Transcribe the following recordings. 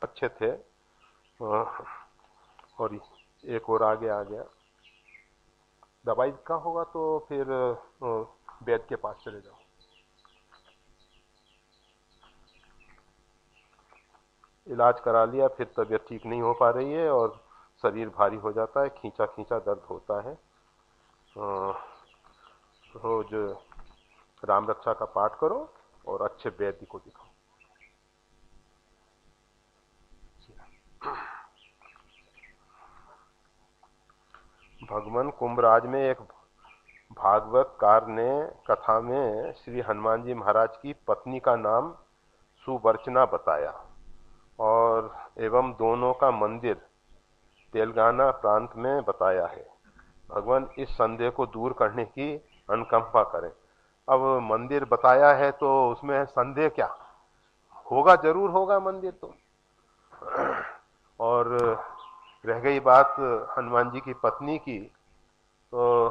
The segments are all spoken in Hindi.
अच्छे थे। और एक और आगे आ गया, दवाई का होगा तो फिर वैद्य के पास चले जाओ। इलाज करा लिया, फिर तबीयत ठीक नहीं हो पा रही है और शरीर भारी हो जाता है, खींचा खींचा दर्द होता है। रोज राम रक्षा का पाठ करो और अच्छे वैद्य को दिखाओ। भगवान कुंभराज में एक भागवतकार ने कथा में श्री हनुमान जी महाराज की पत्नी का नाम सुवर्चना बताया और एवं दोनों का मंदिर तेलंगाना प्रांत में बताया है। भगवान इस संदेह को दूर करने की अनुकंपा करें। अब मंदिर बताया है तो उसमें संदेह क्या होगा, जरूर होगा मंदिर तो। और रह गई बात हनुमान जी की पत्नी की, तो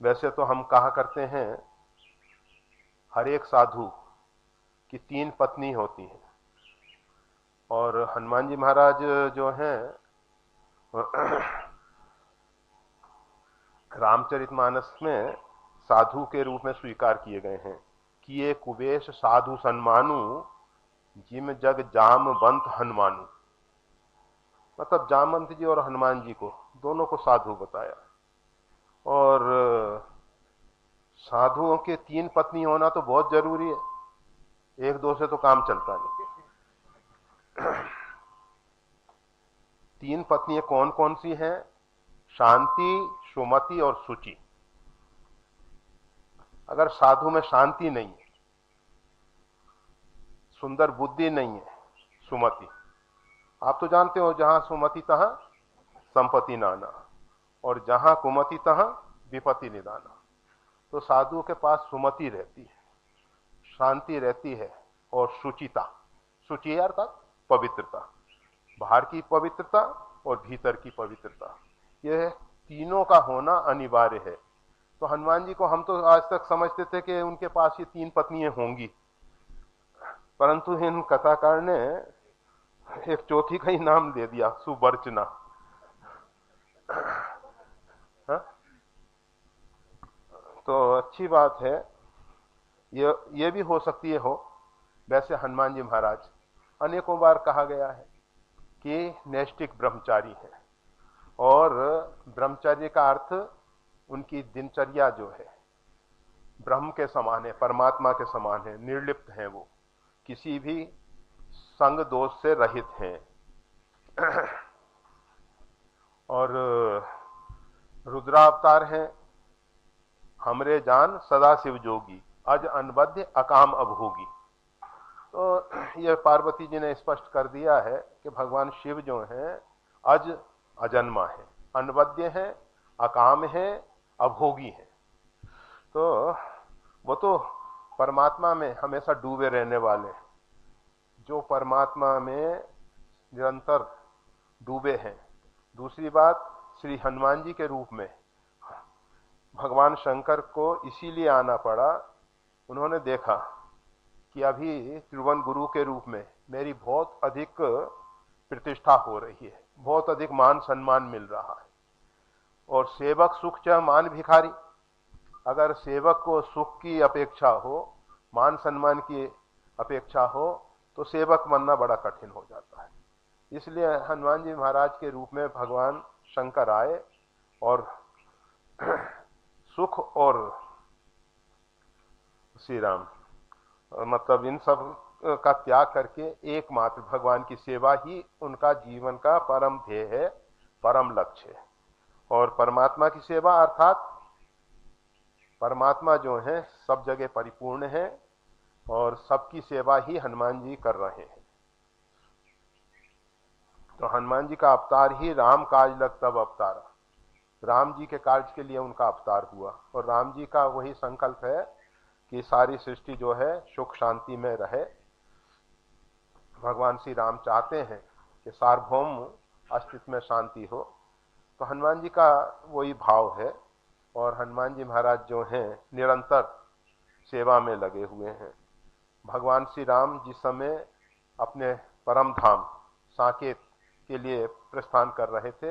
वैसे तो हम कहा करते हैं हर एक साधु की 3 पत्नी होती हैं, और हनुमान जी महाराज जो हैं रामचरितमानस में साधु के रूप में स्वीकार किए गए हैं कि ये कुबेश साधु सन्मानु जिम जग जामवंत हनुमानु। मतलब जामवंत जी और हनुमान जी को दोनों को साधु बताया। और साधुओं के 3 पत्नी होना तो बहुत जरूरी है, एक दो से तो काम चलता नहीं। 3 पत्नियां कौन कौन सी हैं? शांति, सुमति और सुचि। अगर साधु में शांति नहीं है, सुंदर बुद्धि नहीं है, सुमति, आप तो जानते हो जहां सुमति तहां संपत्ति नाना, और जहां कुमति तहां विपत्ति निदाना। तो साधु के पास सुमति रहती है, शांति रहती है और शुचिता। शुचि अर्थात पवित्रता, बाहर की पवित्रता और भीतर की पवित्रता, यह तीनों का होना अनिवार्य है। तो हनुमान जी को हम तो आज तक समझते थे कि उनके पास ये 3 पत्नियां होंगी, परंतु इन कथाकार ने एक चौथी का ही नाम दे दिया, सुवर्चना। हाँ? तो अच्छी बात है, ये भी हो सकती है हो। वैसे हनुमान जी महाराज अनेकों बार कहा गया है कि नैष्ठिक ब्रह्मचारी है, और ब्रह्मचर्य का अर्थ उनकी दिनचर्या जो है ब्रह्म के समान है, परमात्मा के समान है, निर्लिप्त हैं, वो किसी भी संग दोष से रहित हैं। और रुद्रावतार हैं, हमरे जान सदा शिव जोगी, अज अनबद्ध अकाम अभोगी। तो यह पार्वती जी ने स्पष्ट कर दिया है कि भगवान शिव जो हैं अज अजन्मा है, अनवद्य है, अकाम है, अभोगी है। तो वो तो परमात्मा में हमेशा डूबे रहने वाले हैं, जो परमात्मा में निरंतर डूबे हैं। दूसरी बात, श्री हनुमान जी के रूप में भगवान शंकर को इसीलिए आना पड़ा, उन्होंने देखा कि अभी त्रिभुवन गुरु के रूप में मेरी बहुत अधिक प्रतिष्ठा हो रही है, बहुत अधिक मान सम्मान मिल रहा है, और सेवक सुख च मान भिखारी। अगर सेवक को सुख की अपेक्षा हो, मान सम्मान की अपेक्षा हो, तो सेवक बनना बड़ा कठिन हो जाता है। इसलिए हनुमान जी महाराज के रूप में भगवान शंकर आए और सुख और श्री राम, मतलब इन सब का त्याग करके एकमात्र भगवान की सेवा ही उनका जीवन का परम ध्येय है, परम लक्ष्य है। और परमात्मा की सेवा अर्थात परमात्मा जो है सब जगह परिपूर्ण है, और सबकी सेवा ही हनुमान जी कर रहे हैं। तो हनुमान जी का अवतार ही राम काज लग तब अवतारा, राम जी के कार्य के लिए उनका अवतार हुआ। और राम जी का वही संकल्प है कि सारी सृष्टि जो है सुख शांति में रहे। भगवान श्री राम चाहते हैं कि सार्वभौम अस्तित्व में शांति हो, तो हनुमान जी का वही भाव है। और हनुमान जी महाराज जो हैं निरंतर सेवा में लगे हुए हैं। भगवान श्री राम जिस समय अपने परम धाम साकेत के लिए प्रस्थान कर रहे थे,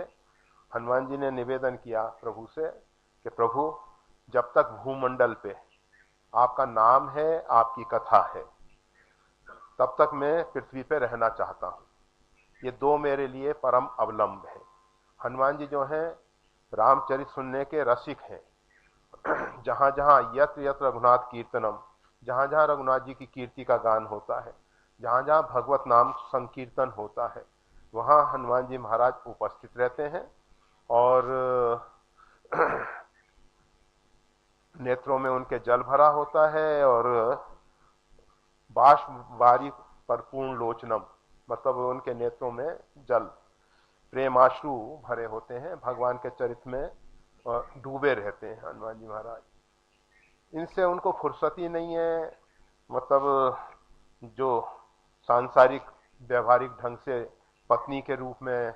हनुमान जी ने निवेदन किया प्रभु से कि प्रभु, जब तक भूमंडल पे आपका नाम है, आपकी कथा है, तब तक मैं पृथ्वी पे रहना चाहता हूं। ये दो मेरे लिए परम अवलंब है। हनुमान जी जो हैं रामचरित सुनने के रसिक हैं। जहां जहां यत्र यत्र रघुनाथ कीर्तनम, जहां जहां रघुनाथ जी की कीर्ति का गान होता है, जहां जहां भगवत नाम संकीर्तन होता है, वहां हनुमान जी महाराज उपस्थित रहते हैं और नेत्रों में उनके जल भरा होता है और बाष्प बारी परिपूर्ण लोचनम, मतलब उनके नेत्रों में जल प्रेमाश्रु भरे होते हैं, भगवान के चरित्र में डूबे रहते हैं हनुमान जी महाराज। इनसे उनको फुर्सत ही नहीं है, मतलब जो सांसारिक व्यवहारिक ढंग से पत्नी के रूप में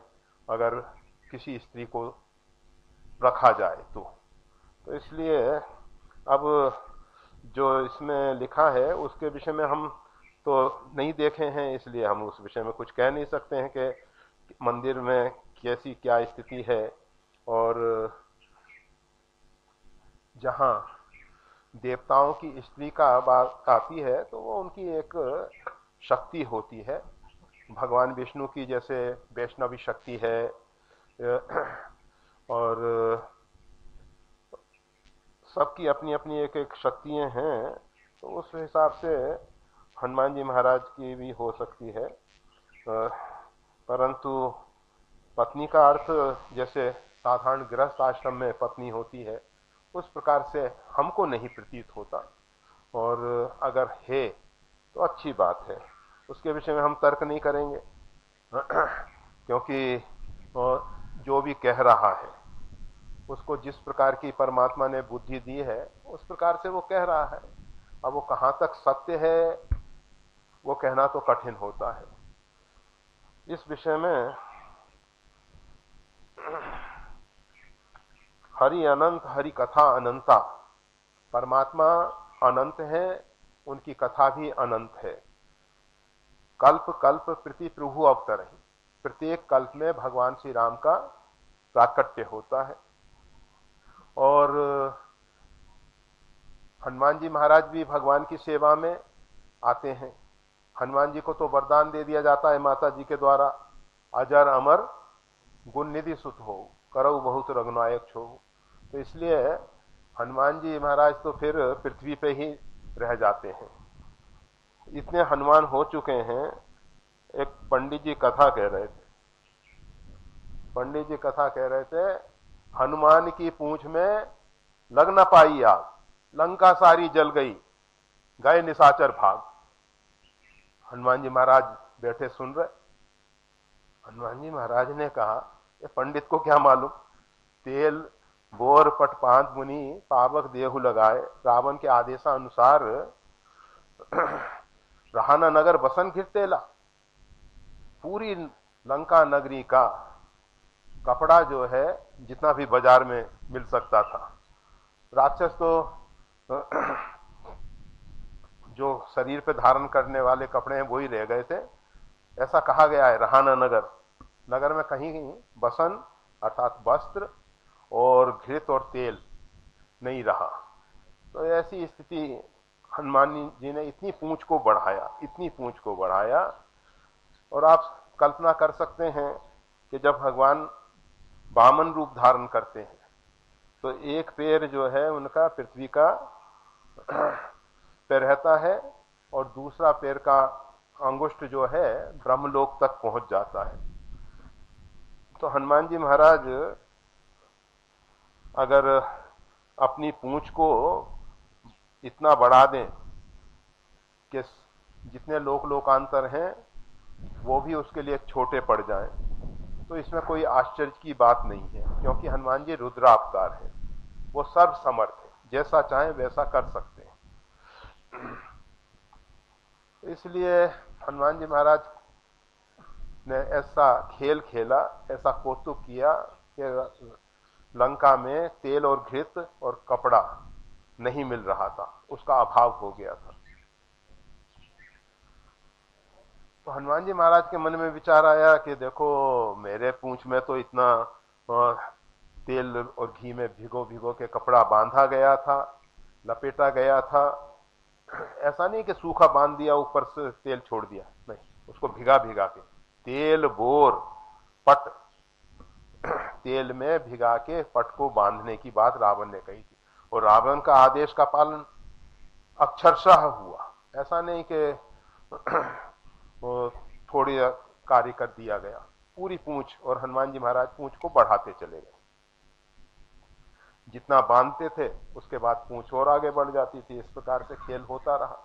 अगर किसी स्त्री को रखा जाए तो इसलिए अब जो इसमें लिखा है उसके विषय में हम तो नहीं देखे हैं, इसलिए हम उस विषय में कुछ कह नहीं सकते हैं कि मंदिर में कैसी क्या स्थिति है। और जहां देवताओं की स्त्री का बात आती है तो वो उनकी एक शक्ति होती है। भगवान विष्णु की जैसे वैष्णवी शक्ति है और सबकी अपनी अपनी एक एक शक्तियां हैं, तो उस हिसाब से हनुमान जी महाराज की भी हो सकती है। परंतु पत्नी का अर्थ जैसे साधारण गृहस्थ आश्रम में पत्नी होती है, उस प्रकार से हमको नहीं प्रतीत होता। और अगर है तो अच्छी बात है, उसके विषय में हम तर्क नहीं करेंगे क्योंकि जो भी कह रहा है उसको जिस प्रकार की परमात्मा ने बुद्धि दी है उस प्रकार से वो कह रहा है। अब वो कहां तक सत्य है वो कहना तो कठिन होता है। इस विषय में हरि अनंत, हरि कथा अनंता, परमात्मा अनंत है, उनकी कथा भी अनंत है। कल्प कल्प प्रति प्रभु अवतर ही, प्रत्येक कल्प में भगवान श्री राम का प्राकट्य होता है। और हनुमान जी महाराज भी भगवान की सेवा में आते हैं। हनुमान जी को तो वरदान दे दिया जाता है माता जी के द्वारा, अजर अमर गुण निधि सुत हो, करऊ बहुत रघुनायक छो। तो इसलिए हनुमान जी महाराज तो फिर पृथ्वी पे ही रह जाते हैं। इतने हनुमान हो चुके हैं। एक पंडित जी कथा कह रहे थे, पंडित जी कथा कह रहे थे, हनुमान की पूंछ में लग न पाई आग, लंका सारी जल गई, गए निशाचर भाग। हनुमान जी महाराज बैठे सुन रहे। हनुमान जी महाराज ने कहा, ये पंडित को क्या मालूम, तेल बोर पटपांत मुनि पावक देहु लगाए, रावण के आदेशानुसार रहाना नगर बसन घिरतेला। पूरी लंका नगरी का कपड़ा जो है जितना भी बाजार में मिल सकता था, राक्षस तो जो शरीर पे धारण करने वाले कपड़े हैं वही रह गए थे। ऐसा कहा गया है, रहाना नगर, नगर में कहीं बसन अर्थात वस्त्र और घृत और तेल नहीं रहा। तो ऐसी स्थिति हनुमान जी ने इतनी पूंछ को बढ़ाया, इतनी पूंछ को बढ़ाया। और आप कल्पना कर सकते हैं कि जब भगवान वामन रूप धारण करते हैं तो एक पैर जो है उनका पृथ्वी का पे रहता है और दूसरा पैर का अंगुष्ठ जो है ब्रह्मलोक तक पहुंच जाता है। तो हनुमान जी महाराज अगर अपनी पूंछ को इतना बढ़ा दें कि जितने लोक लोकांतर हैं वो भी उसके लिए छोटे पड़ जाएं, तो इसमें कोई आश्चर्य की बात नहीं है, क्योंकि हनुमान जी रुद्रावतार हैं, वो सर्व समर्थ है, जैसा चाहे वैसा कर सकते हैं। इसलिए हनुमान जी महाराज ने ऐसा खेल खेला, ऐसा कौतुक किया कि लंका में तेल और घृत और कपड़ा नहीं मिल रहा था, उसका अभाव हो गया था। तो तो हनुमान जी महाराज के मन में विचार आया कि देखो मेरे पूंछ में तो इतना तेल और घी में भिगो भिगो के कपड़ा बांधा गया था, लपेटा गया था। ऐसा नहीं कि सूखा बांध दिया ऊपर से तेल छोड़ दिया, नहीं, उसको भिगा भिगा के तेल बोर पट तेल में भिगा के पट को बांधने की बात रावण ने कही थी, और रावण का आदेश का पालन अक्षरशः हुआ। ऐसा नहीं कि वो थोड़ी कार्य कर दिया गया, पूरी पूंछ, और हनुमान जी महाराज पूंछ को बढ़ाते चले गए। जितना बांधते थे उसके बाद पूंछ और आगे बढ़ जाती थी। इस प्रकार से खेल होता रहा।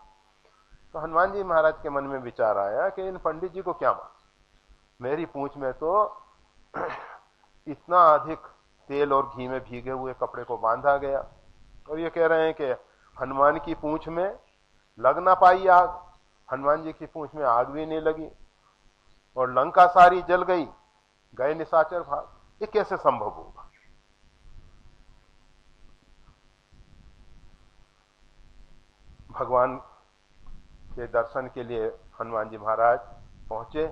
तो हनुमान जी महाराज के मन में विचार आया कि इन पंडित जी को क्या मालूम, मेरी पूंछ में तो इतना अधिक तेल और घी में भीगे हुए कपड़े को बांधा गया, और ये कह रहे हैं कि हनुमान की पूंछ में लग ना पाई आग। हनुमान जी की पूंछ में आग भी नहीं लगी, और लंका सारी जल गई, गए निशाचर भाग। ये कैसे संभव होगा? भगवान के दर्शन के लिए हनुमान जी महाराज पहुंचे।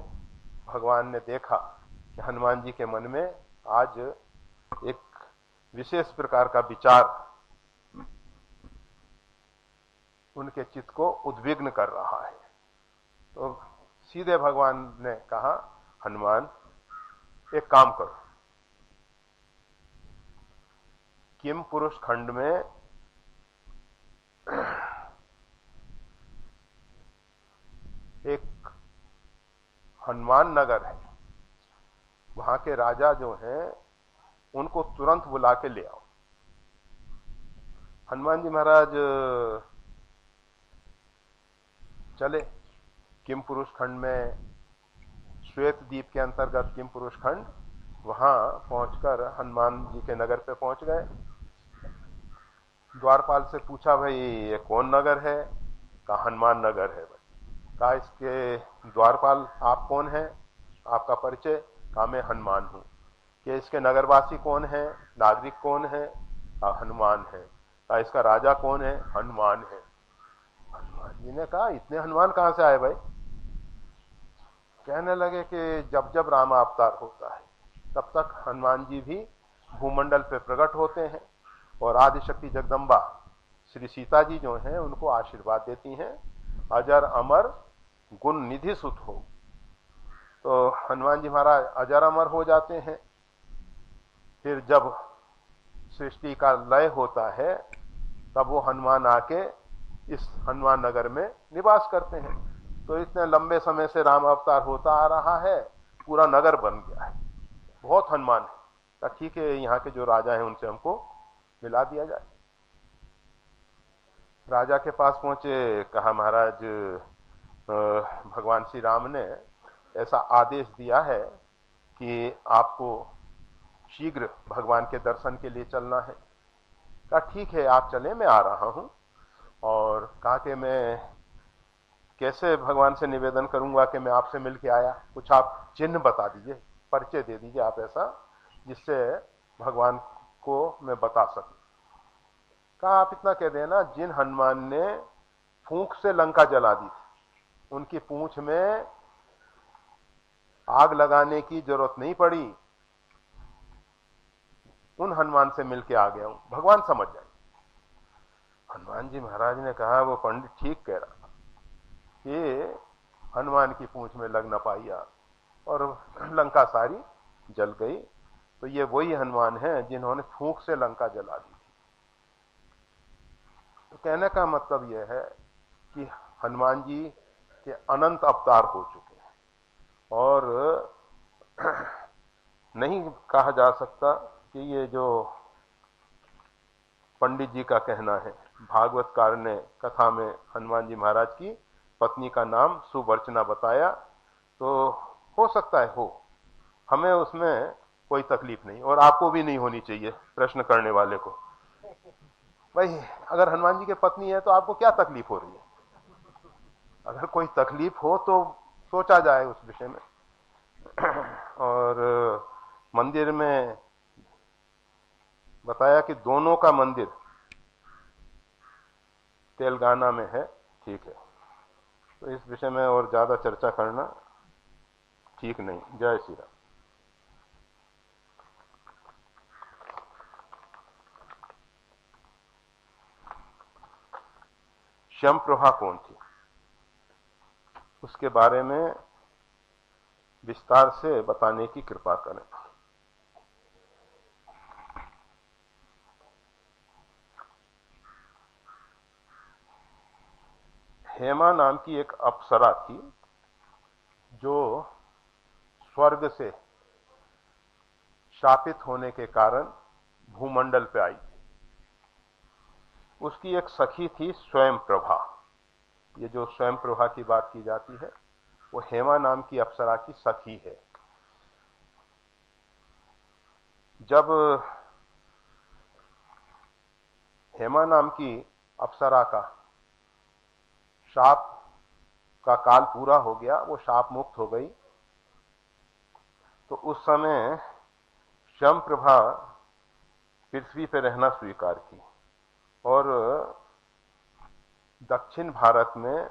भगवान ने देखा कि हनुमान जी के मन में आज एक विशेष प्रकार का विचार उनके चित्त को उद्विग्न कर रहा है। तो सीधे भगवान ने कहा, हनुमान एक काम करो, किम पुरुष खंड में एक हनुमान नगर है, वहां के राजा जो हैं उनको तुरंत बुला के ले आओ। हनुमान जी महाराज चले किम पुरुष खंड में, श्वेत द्वीप के अंतर्गत किम पुरुष खंड, वहां पहुंचकर हनुमान जी के नगर पे पहुंच गए। द्वारपाल से पूछा, भाई ये कौन नगर है? कहा हनुमान नगर है। भाई कहा इसके द्वारपाल आप कौन हैं, आपका परिचय? कहा मैं हनुमान हूं। कि इसके नगरवासी कौन है, नागरिक कौन है? कहा हनुमान है। कहा इसका राजा कौन है? हनुमान है। हनुमान जी ने कहा इतने हनुमान कहां से आए भाई? कहने लगे कि जब जब राम अवतार होता है तब तक हनुमान जी भी भूमंडल पे प्रकट होते हैं, और आदिशक्ति जगदम्बा श्री सीता जी जो हैं उनको आशीर्वाद देती हैं, अजर अमर गुण निधि सुत हो। तो हनुमान जी महाराज अजर अमर हो जाते हैं। फिर जब सृष्टि का लय होता है तब वो हनुमान आके इस हनुमान नगर में निवास करते हैं। तो इतने लंबे समय से राम अवतार होता आ रहा है, पूरा नगर बन गया है, बहुत हनुमान है। तो ठीक है, यहाँ के जो राजा हैं उनसे हमको मिला दिया जाए। राजा के पास पहुंचे, कहा महाराज भगवान श्री राम ने ऐसा आदेश दिया है कि आपको शीघ्र भगवान के दर्शन के लिए चलना है। कहा ठीक है आप चले, मैं आ रहा हूं। और कहा कि मैं कैसे भगवान से निवेदन करूंगा कि मैं आपसे मिलके आया, कुछ आप चिन्ह बता दीजिए, परिचय दे दीजिए आप ऐसा जिससे भगवान को मैं बता सकूं। कहा आप इतना कह देना, जिन हनुमान ने फूंक से लंका जला दी थी उनकी पूंछ में आग लगाने की जरूरत नहीं पड़ी, उन हनुमान से मिलके आ गया हूं, भगवान समझ जाए। हनुमान जी महाराज ने कहा वो पंडित ठीक कह रहा था, ये हनुमान की पूंछ में लग न पाई आग और लंका सारी जल गई। तो ये वही हनुमान हैं जिन्होंने फूंक से लंका जला दी थी। तो कहने का मतलब यह है कि हनुमान जी के अनंत अवतार हो चुके हैं, और नहीं कहा जा सकता कि ये जो पंडित जी का कहना है। भागवतकार ने कथा में हनुमान जी महाराज की पत्नी का नाम सुवर्चना बताया, तो हो सकता है हो, हमें उसमें कोई तकलीफ नहीं, और आपको भी नहीं होनी चाहिए प्रश्न करने वाले को। भाई अगर हनुमान जी की पत्नी है तो आपको क्या तकलीफ हो रही है? अगर कोई तकलीफ हो तो सोचा जाए उस विषय में। और मंदिर में बताया कि दोनों का मंदिर तेलंगाना में है, ठीक है। तो इस विषय में और ज्यादा चर्चा करना ठीक नहीं। जय श्री राम। श्यामप्रभा कौन थी, उसके बारे में विस्तार से बताने की कृपा करें। हेमा नाम की एक अप्सरा थी जो स्वर्ग से शापित होने के कारण भूमंडल पे आई थी। उसकी एक सखी थी स्वयं प्रभा। ये जो स्वयं प्रभा की बात की जाती है वो हेमा नाम की अप्सरा की सखी है। जब हेमा नाम की अप्सरा का शाप का काल पूरा हो गया, वो शाप मुक्त हो गई, तो उस समय शमप्रभा पृथ्वी पर रहना स्वीकार की और दक्षिण भारत में,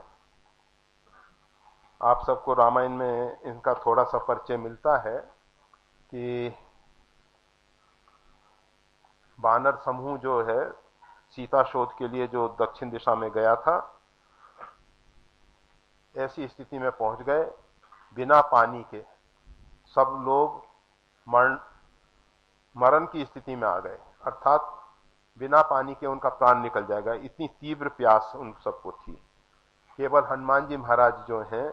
आप सबको रामायण में इनका थोड़ा सा परिचय मिलता है कि वानर समूह जो है सीता शोध के लिए जो दक्षिण दिशा में गया था, ऐसी स्थिति में पहुंच गए बिना पानी के सब लोग मरण की स्थिति में आ गए, अर्थात बिना पानी के उनका प्राण निकल जाएगा, इतनी तीव्र प्यास उन सबको थी। केवल हनुमान जी महाराज जो हैं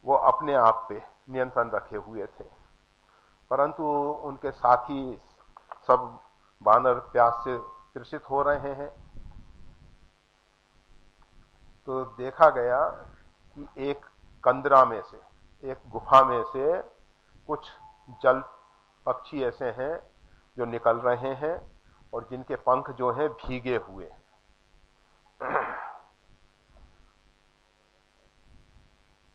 वो अपने आप पे नियंत्रण रखे हुए थे, परंतु उनके साथी सब वानर प्यास से त्रसित हो रहे हैं। तो देखा गया कि एक कंदरा में से, एक गुफा में से कुछ जल पक्षी ऐसे हैं जो निकल रहे हैं और जिनके पंख जो हैं भीगे हुए।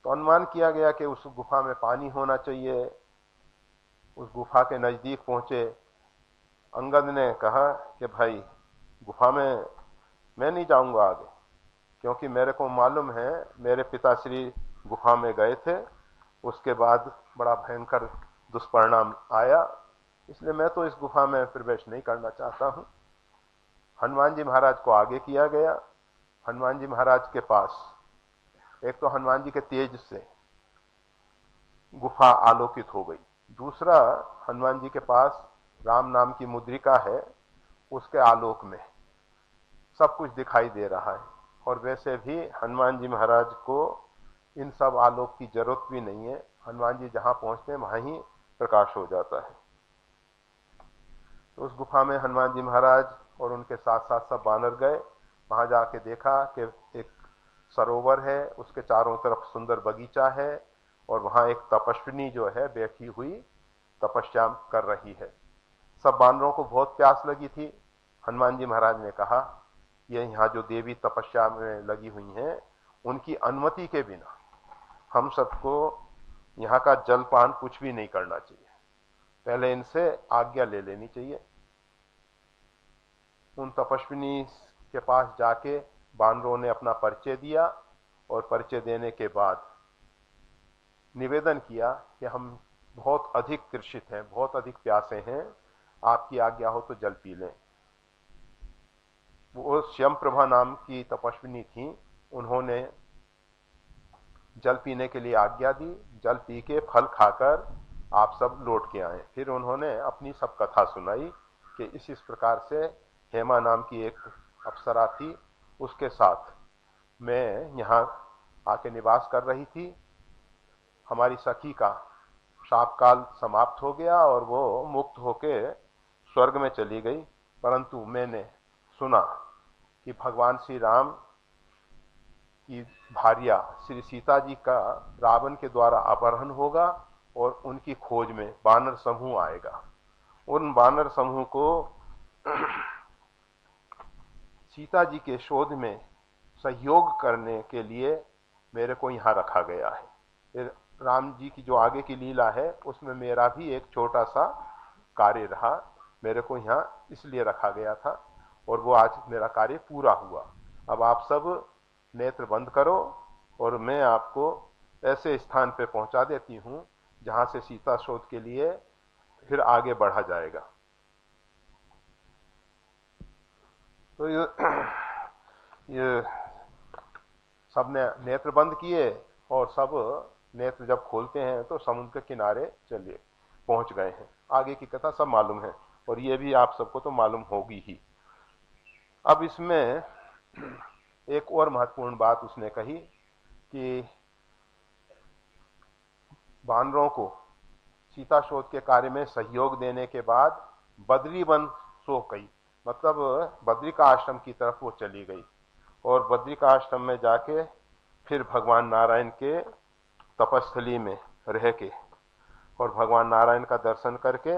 तो अनुमान किया गया कि उस गुफा में पानी होना चाहिए। उस गुफा के नजदीक पहुंचे, अंगद ने कहा कि भाई गुफा में मैं नहीं जाऊंगा आगे, क्योंकि मेरे को मालूम है मेरे पिताश्री गुफा में गए थे, उसके बाद बड़ा भयंकर दुष्परिणाम आया, इसलिए मैं तो इस गुफा में प्रवेश नहीं करना चाहता हूं। हनुमान जी महाराज को आगे किया गया। हनुमान जी महाराज के पास एक तो हनुमान जी के तेज से गुफा आलोकित हो गई, दूसरा हनुमान जी के पास राम नाम की मुद्रिका है, उसके आलोक में सब कुछ दिखाई दे रहा है। और वैसे भी हनुमान जी महाराज को इन सब आलोक की जरूरत भी नहीं है, हनुमान जी जहां पहुंचते हैं वहां ही प्रकाश हो जाता है। तो उस गुफा में हनुमान जी महाराज और उनके साथ साथ सब वानर गए। वहां जाके देखा कि एक सरोवर है, उसके चारों तरफ सुंदर बगीचा है और वहां एक तपस्विनी जो है बैठी हुई तपस्या कर रही है। सब वानरों को बहुत प्यास लगी थी। हनुमान जी महाराज ने कहा ये यहाँ जो देवी तपस्या में लगी हुई हैं उनकी अनुमति के बिना हम सबको यहाँ का जलपान कुछ भी नहीं करना चाहिए, पहले इनसे आज्ञा ले लेनी चाहिए। उन तपस्विनी के पास जाके वानरों ने अपना परिचय दिया और परिचय देने के बाद निवेदन किया कि हम बहुत अधिक तृषित हैं, बहुत अधिक प्यासे हैं, आपकी आज्ञा हो तो जल पी लें। वो श्यामप्रभा नाम की तपस्विनी थी, उन्होंने जल पीने के लिए आज्ञा दी। जल पी के फल खाकर आप सब लौट के आए। फिर उन्होंने अपनी सब कथा सुनाई कि इस प्रकार से हेमा नाम की एक अप्सरा थी, उसके साथ मैं यहाँ आके निवास कर रही थी। हमारी सखी का शाप काल समाप्त हो गया और वो मुक्त होके स्वर्ग में चली गई, परंतु मैंने सुना कि भगवान श्री राम की भार्या श्री सीता जी का रावण के द्वारा अपहरण होगा और उनकी खोज में वानर समूह आएगा। उन वानर समूह को सीता जी के शोध में सहयोग करने के लिए मेरे को यहाँ रखा गया है। राम जी की जो आगे की लीला है उसमें मेरा भी एक छोटा सा कार्य रहा, मेरे को यहाँ इसलिए रखा गया था और वो आज मेरा कार्य पूरा हुआ। अब आप सब नेत्र बंद करो और मैं आपको ऐसे स्थान पे पहुंचा देती हूं जहां से सीता शोध के लिए फिर आगे बढ़ा जाएगा। तो ये सबने नेत्र बंद किए और सब नेत्र जब खोलते हैं तो समुद्र के किनारे चलिए पहुंच गए हैं। आगे की कथा सब मालूम है और ये भी आप सबको तो मालूम होगी ही। अब इसमें एक और महत्वपूर्ण बात उसने कही कि वानरों को सीता शोध के कार्य में सहयोग देने के बाद बद्री वन सो गई, मतलब बद्री का आश्रम की तरफ वो चली गई और बद्री का आश्रम में जाके फिर भगवान नारायण के तपस्थली में रह के और भगवान नारायण का दर्शन करके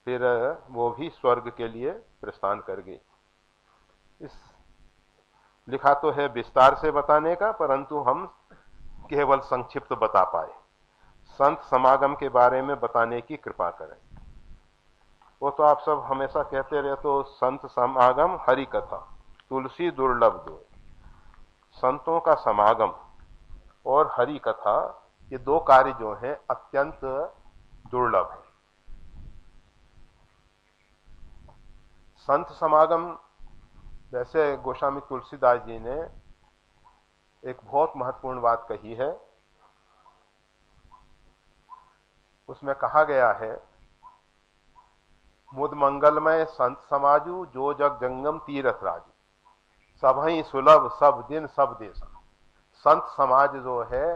फिर वो भी स्वर्ग के लिए प्रस्थान कर गई। इस लिखा तो है विस्तार से बताने का, परंतु हम केवल संक्षिप्त बता पाए। संत समागम के बारे में बताने की कृपा करें। वो तो आप सब हमेशा कहते रहे, तो संत समागम हरि कथा तुलसी दुर्लभ दो। संतों का समागम और हरि कथा ये दो कार्य जो हैं अत्यंत दुर्लभ है। संत समागम, वैसे गोस्वामी तुलसीदास जी ने एक बहुत महत्वपूर्ण बात कही है। उसमें कहा गया है, मुद मंगलमय संत समाजू जो जग जंगम तीरथ राजू, सब ही सुलभ सब दिन सब देश। संत समाज जो है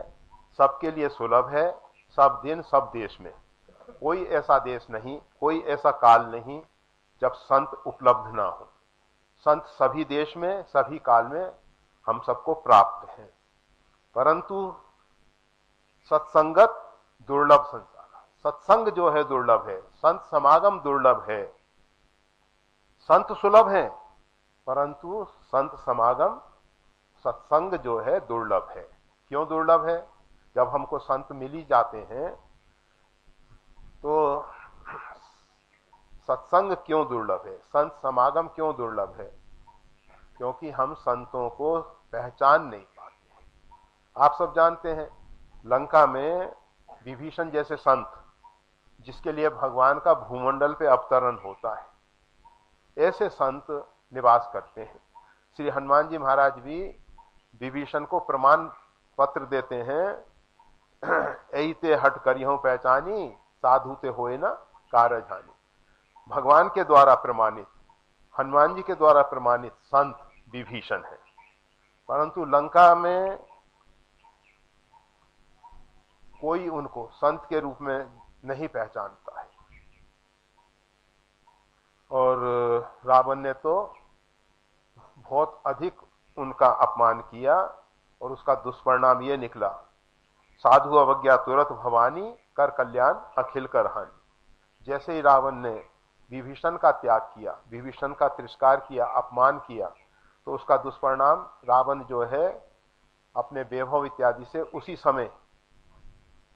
सबके लिए सुलभ है, सब दिन सब देश में। कोई ऐसा देश नहीं, कोई ऐसा काल नहीं जब संत उपलब्ध ना हो। संत सभी देश में सभी काल में हम सबको प्राप्त है, परंतु सत्संगत दुर्लभ संसार। सत्संग जो है दुर्लभ है, संत समागम दुर्लभ है। संत सुलभ है परंतु संत समागम सत्संग जो है दुर्लभ है। क्यों दुर्लभ है? जब हमको संत मिल ही जाते हैं तो सत्संग क्यों दुर्लभ है, संत समागम क्यों दुर्लभ है? क्योंकि हम संतों को पहचान नहीं पाते। आप सब जानते हैं लंका में विभीषण जैसे संत, जिसके लिए भगवान का भूमंडल पे अवतरण होता है, ऐसे संत निवास करते हैं। श्री हनुमान जी महाराज भी विभीषण को प्रमाण पत्र देते हैं, ऐते हट करियों पहचानी साधु ते होए ना कारजानी। भगवान के द्वारा प्रमाणित, हनुमान जी के द्वारा प्रमाणित संत विभीषण है, परंतु लंका में कोई उनको संत के रूप में नहीं पहचानता है। और रावण ने तो बहुत अधिक उनका अपमान किया और उसका दुष्परिणाम ये निकला, साधु अवज्ञा तुरत भवानी कर कल्याण अखिल कर हानि। जैसे ही रावण ने विभीषण का त्याग किया, विभीषण का तिरस्कार किया, अपमान किया, तो उसका दुष्परिणाम रावण जो है अपने वैभव इत्यादि से उसी समय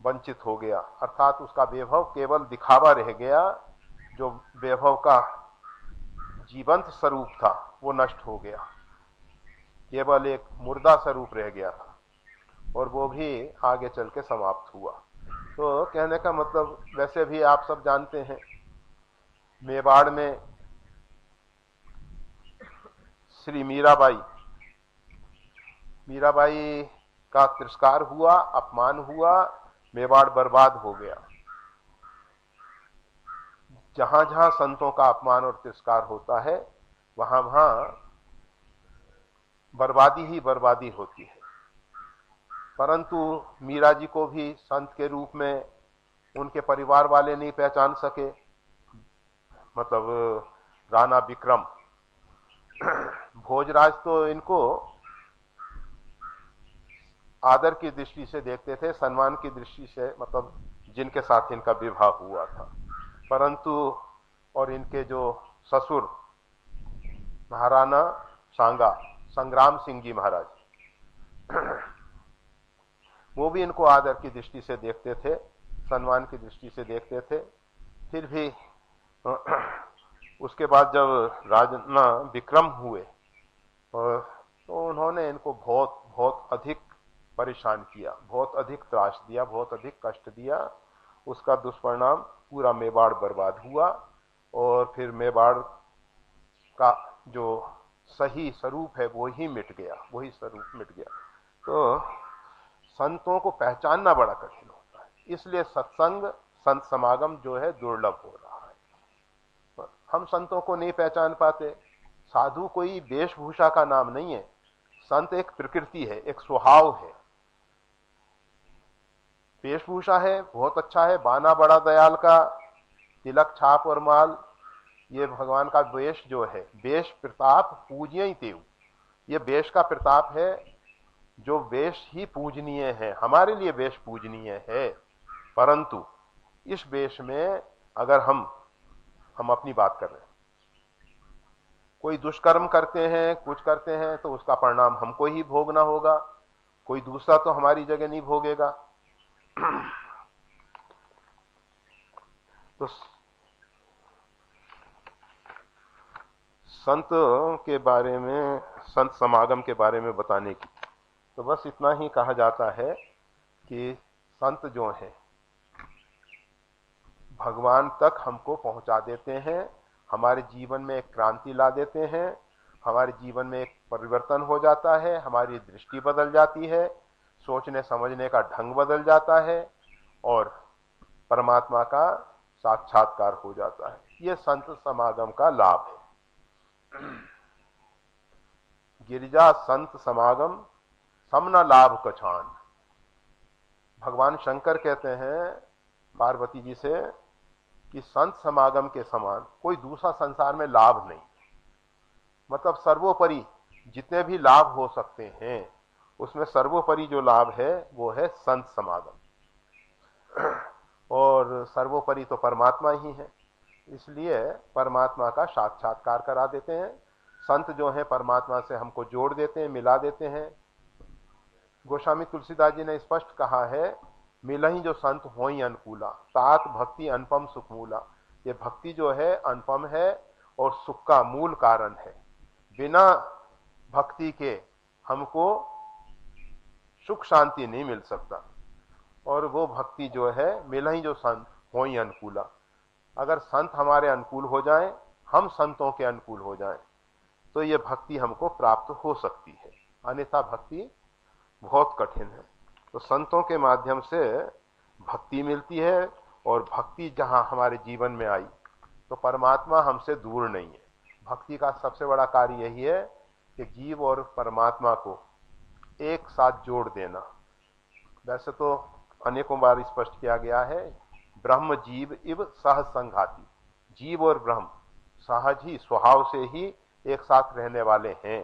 वंचित हो गया। अर्थात उसका वैभव केवल दिखावा रह गया, जो वैभव का जीवंत स्वरूप था वो नष्ट हो गया, केवल एक मुर्दा स्वरूप रह गया था और वो भी आगे चल के समाप्त हुआ। तो कहने का मतलब, वैसे भी आप सब जानते हैं मेवाड़ में श्री मीराबाई का तिरस्कार हुआ, अपमान हुआ, मेवाड़ बर्बाद हो गया। जहां जहां संतों का अपमान और तिरस्कार होता है वहां वहां बर्बादी ही बर्बादी होती है। परंतु मीरा जी को भी संत के रूप में उनके परिवार वाले नहीं पहचान सके, मतलब राणा विक्रम, भोजराज तो इनको आदर की दृष्टि से देखते थे, सम्मान की दृष्टि से, मतलब जिनके साथ इनका विवाह हुआ था। परंतु और इनके जो ससुर महाराणा सांगा संग्राम सिंह जी महाराज, वो भी इनको आदर की दृष्टि से देखते थे, सम्मान की दृष्टि से देखते थे। फिर भी उसके बाद जब राणा विक्रम हुए तो उन्होंने इनको बहुत बहुत अधिक परेशान किया, बहुत अधिक त्रास दिया, बहुत अधिक कष्ट दिया। उसका दुष्परिणाम पूरा मेवाड़ बर्बाद हुआ और फिर मेवाड़ का जो सही स्वरूप है वो ही मिट गया, वही स्वरूप मिट गया। तो संतों को पहचानना बड़ा कठिन होता है, इसलिए सत्संग, संत समागम जो है दुर्लभ हो रहा है। हम संतों को नहीं पहचान पाते। साधु कोई वेशभूषा का नाम नहीं है, संत एक प्रकृति है, एक स्वभाव है। वेशभूषा है बहुत अच्छा है, बाना बड़ा दयाल का, तिलक छाप और माल, ये भगवान का वेश जो है, वेश प्रताप पूज्य तेव, ये वेश का प्रताप है। जो वेश ही पूजनीय है, हमारे लिए वेश पूजनीय है, परंतु इस वेश में अगर हम अपनी बात कर रहे हैं, कोई दुष्कर्म करते हैं, कुछ करते हैं, तो उसका परिणाम हमको ही भोगना होगा, कोई दूसरा तो हमारी जगह नहीं भोगेगा। तो संत के बारे में, संत समागम के बारे में बताने की तो बस इतना ही कहा जाता है कि संत जो हैं भगवान तक हमको पहुंचा देते हैं, हमारे जीवन में एक क्रांति ला देते हैं, हमारे जीवन में एक परिवर्तन हो जाता है, हमारी दृष्टि बदल जाती है, सोचने समझने का ढंग बदल जाता है और परमात्मा का साक्षात्कार हो जाता है। यह संत समागम का लाभ है। गिरिजा संत समागम समना लाभ कछान। भगवान शंकर कहते हैं पार्वती जी से कि संत समागम के समान कोई दूसरा संसार में लाभ नहीं। मतलब सर्वोपरि जितने भी लाभ हो सकते हैं उसमें सर्वोपरि जो लाभ है वो है संत समागम, और सर्वोपरि तो परमात्मा ही है, इसलिए परमात्मा का साक्षात्कार करा देते हैं। संत जो है परमात्मा से हमको जोड़ देते हैं, मिला देते हैं। गोस्वामी तुलसीदास जी ने स्पष्ट कहा है, मिलही जो संत होई अनुकूला, तात भक्ति अनुपम सुखमूला। ये भक्ति जो है अनुपम है और सुख का मूल कारण है। बिना भक्ति के हमको सुख शांति नहीं मिल सकता, और वो भक्ति जो है मिलही जो संत होई अनुकूला। अगर संत हमारे अनुकूल हो जाएं, हम संतों के अनुकूल हो जाएं, तो ये भक्ति हमको प्राप्त हो सकती है, अन्यथा भक्ति बहुत कठिन है। तो संतों के माध्यम से भक्ति मिलती है, और भक्ति जहां हमारे जीवन में आई तो परमात्मा हमसे दूर नहीं है। भक्ति का सबसे बड़ा कार्य यही है कि जीव और परमात्मा को एक साथ जोड़ देना। वैसे तो अनेकों बार स्पष्ट किया गया है, ब्रह्म जीव इव सह संघाती। जीव और ब्रह्म सहज ही स्वभाव से ही एक साथ रहने वाले हैं,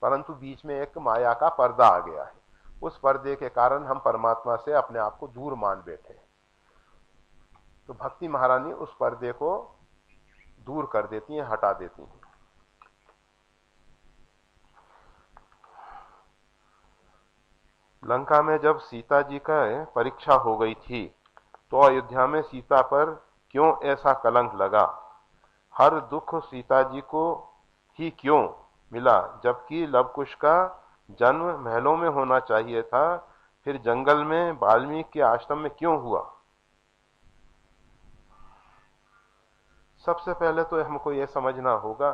परंतु बीच में एक माया का पर्दा आ गया है। उस पर्दे के कारण हम परमात्मा से अपने आप को दूर मान बैठे हैं। तो भक्ति महारानी उस पर्दे को दूर कर देती हैं, हटा देती हैं। लंका में जब सीता जी का परीक्षा हो गई थी तो अयोध्या में सीता पर क्यों ऐसा कलंक लगा? हर दुख सीता जी को ही क्यों मिला, जबकि लवकुश का जन्म महलों में होना चाहिए था, फिर जंगल में वाल्मीकि के आश्रम में क्यों हुआ? सबसे पहले तो हमको यह समझना होगा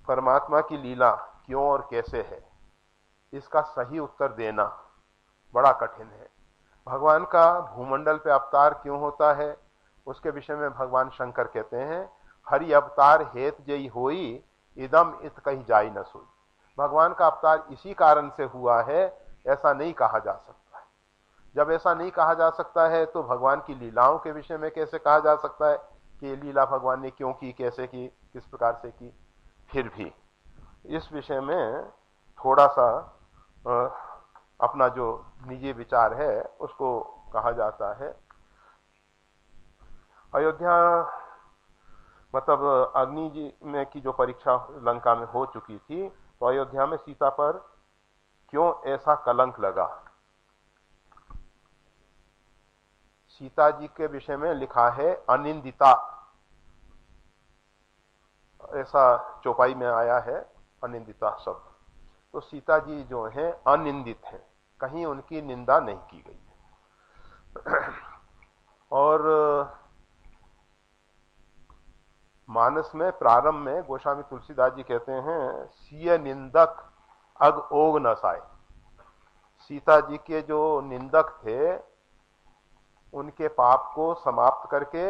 परमात्मा की लीला क्यों और कैसे है, इसका सही उत्तर देना बड़ा कठिन है। भगवान का भूमंडल पे अवतार क्यों होता है, उसके विषय में भगवान शंकर कहते हैं, हरि अवतार हेत जई होई, इदम इत कही जाई न सोई। भगवान का अवतार इसी कारण से हुआ है, ऐसा नहीं कहा जा सकता है। जब ऐसा नहीं कहा जा सकता है तो भगवान की लीलाओं के विषय में कैसे कहा जा सकता है कि ये लीला भगवान ने क्यों की, कैसे की, किस प्रकार से की? फिर भी इस विषय में थोड़ा सा अपना जो निजी विचार है उसको कहा जाता है। अयोध्या मतलब अग्नि जी में की जो परीक्षा लंका में हो चुकी थी, तो अयोध्या में सीता पर क्यों ऐसा कलंक लगा? सीता जी के विषय में लिखा है अनिंदिता, ऐसा चौपाई में आया है अनिंदिता शब्द। तो सीता जी जो हैं अनिंदित हैं, कहीं उनकी निंदा नहीं की गई है। और मानस में प्रारंभ में गोस्वामी तुलसीदास जी कहते हैं, सिय निंदक अग ओग न साए। सीता जी के जो निंदक थे उनके पाप को समाप्त करके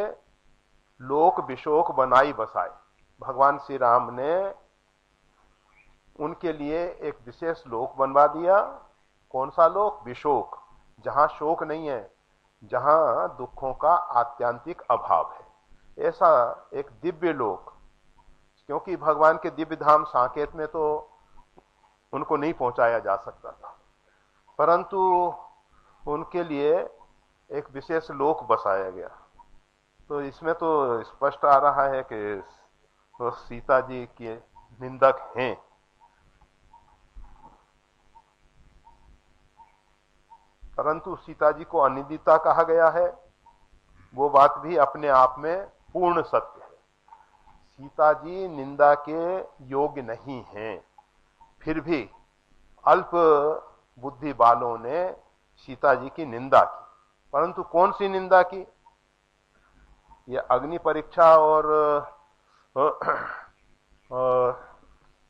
लोक विशोक बनाई बसाए। भगवान श्री राम ने उनके लिए एक विशेष लोक बनवा दिया। कौन सा लोक? विशोक, जहां शोक नहीं है, जहां दुखों का आत्यंतिक अभाव है, ऐसा एक दिव्य लोक। क्योंकि भगवान के दिव्य धाम साकेत में तो उनको नहीं पहुंचाया जा सकता था, परंतु उनके लिए एक विशेष लोक बसाया गया। तो इसमें तो स्पष्ट आ रहा है कि तो सीता जी के निंदक हैं। परंतु सीता जी को अनिंदिता कहा गया है, वो बात भी अपने आप में पूर्ण सत्य है। सीता जी निंदा के योग्य नहीं हैं, फिर भी अल्प बुद्धि वालों ने सीता जी की निंदा की। परंतु कौन सी निंदा की? ये अग्नि परीक्षा और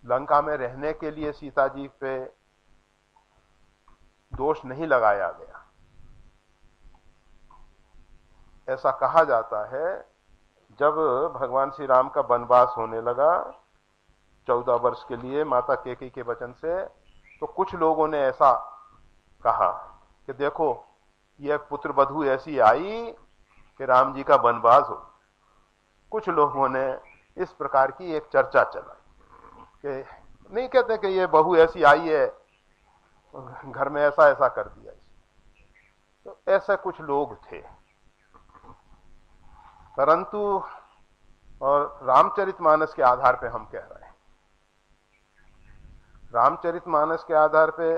लंका में रहने के लिए सीता जी पे दोष नहीं लगाया गया। ऐसा कहा जाता है, जब भगवान श्री राम का वनवास होने लगा 14 वर्ष के लिए माता कैकेयी के वचन से, तो कुछ लोगों ने ऐसा कहा कि देखो यह पुत्र वधू ऐसी आई कि राम जी का वनवास हो। कुछ लोगों ने इस प्रकार की एक चर्चा चलाई कि नहीं कहते कि ये बहू ऐसी आई है, घर में ऐसा ऐसा कर दिया। तो ऐसे कुछ लोग थे। परंतु और रामचरितमानस के आधार पे हम कह रहे हैं, रामचरितमानस के आधार पे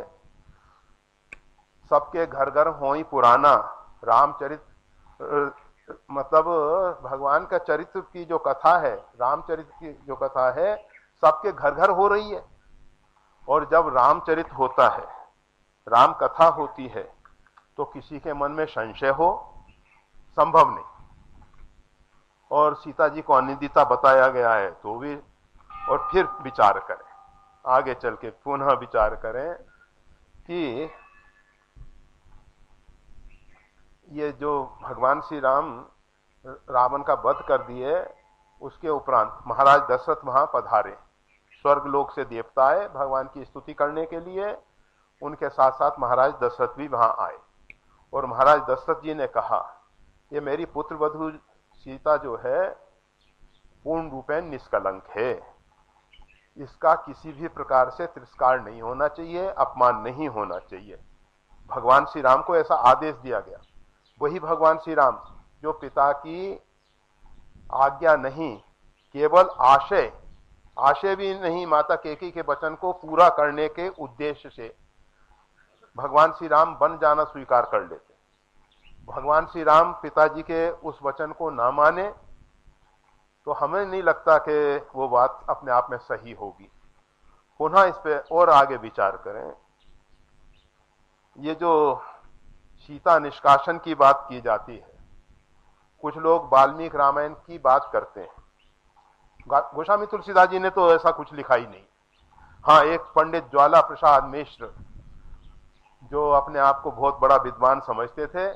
सबके घर घर हो ही पुराना रामचरित, मतलब भगवान का चरित्र की जो कथा है, रामचरित की जो कथा है, सबके घर घर हो रही है। और जब रामचरित होता है, राम कथा होती है, तो किसी के मन में संशय हो संभव नहीं। और सीता जी को अनिंदिता बताया गया है तो भी, और फिर विचार करें, आगे चल के पुनः विचार करें कि ये जो भगवान श्री राम रावण का वध कर दिए, उसके उपरांत महाराज दशरथ वहां पधारे। स्वर्गलोक से देवता आए भगवान की स्तुति करने के लिए, उनके साथ साथ महाराज दशरथ भी वहां आए। और महाराज दशरथ जी ने कहा, ये मेरी पुत्र वधू सीता जो है पूर्ण रूपेण निष्कलंक है, इसका किसी भी प्रकार से तिरस्कार नहीं होना चाहिए, अपमान नहीं होना चाहिए। भगवान श्री राम को ऐसा आदेश दिया गया। वही भगवान श्री राम जो पिता की आज्ञा नहीं, केवल आशय भी नहीं, माता कैकेयी के वचन को पूरा करने के उद्देश्य से भगवान श्री राम बन जाना स्वीकार कर लेते। भगवान श्री राम पिताजी के उस वचन को ना माने तो हमें नहीं लगता कि वो बात अपने आप में सही होगी। पुनः इस पे और आगे विचार करें। ये जो सीता निष्कासन की बात की जाती है, कुछ लोग वाल्मीकि रामायण की बात करते हैं। गोस्वामी तुलसीदास जी ने तो ऐसा कुछ लिखा ही नहीं। हाँ, एक पंडित ज्वाला प्रसाद मिश्र जो अपने आप को बहुत बड़ा विद्वान समझते थे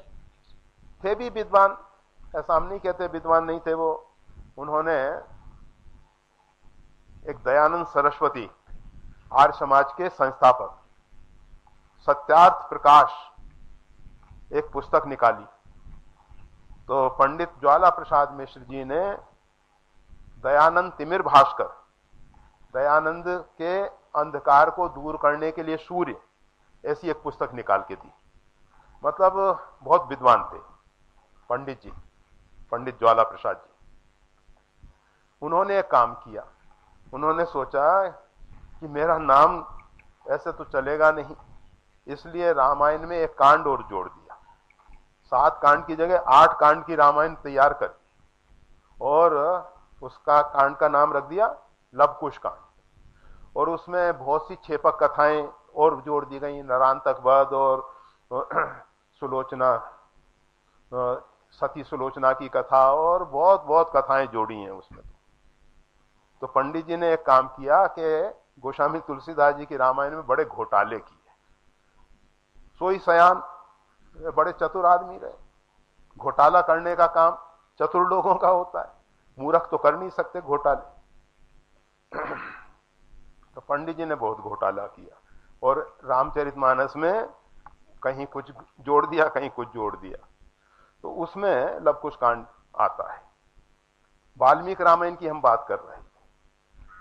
भी विद्वान, ऐसा हम नहीं कहते विद्वान नहीं थे वो। उन्होंने एक दयानंद सरस्वती, आर्य समाज के संस्थापक, सत्यार्थ प्रकाश एक पुस्तक निकाली। तो पंडित ज्वाला प्रसाद मिश्र जी ने दयानंद तिमिर भास्कर, दयानंद के अंधकार को दूर करने के लिए सूर्य, ऐसी एक पुस्तक निकाल के दी। मतलब बहुत विद्वान थे पंडित जी, पंडित ज्वाला प्रसाद जी। उन्होंने एक काम किया, उन्होंने सोचा कि मेरा नाम ऐसे तो चलेगा नहीं, इसलिए रामायण में एक कांड और जोड़ दिया। 7 कांड की जगह 8 कांड की रामायण तैयार कर, और उसका कांड का नाम रख दिया लवकुश कांड। और उसमें बहुत सी छेपक कथाएं और जोड़ दी गई, नरांतक वध और सुलोचना, सती सुलोचना की कथा, और बहुत बहुत कथाएं जोड़ी हैं उसमें। तो पंडित जी ने एक काम किया कि गोस्वामी तुलसीदास जी की रामायण में बड़े घोटाले किए। सोई सयान बड़े चतुर आदमी रहे, घोटाला करने का काम चतुर लोगों का होता है, मूर्ख तो कर नहीं सकते घोटाले। तो पंडित जी ने बहुत घोटाला किया और रामचरितमानस में कहीं कुछ जोड़ दिया, कहीं कुछ जोड़ दिया। तो उसमें लवकुश कांड आता है। वाल्मीकि रामायण की हम बात कर रहे हैं।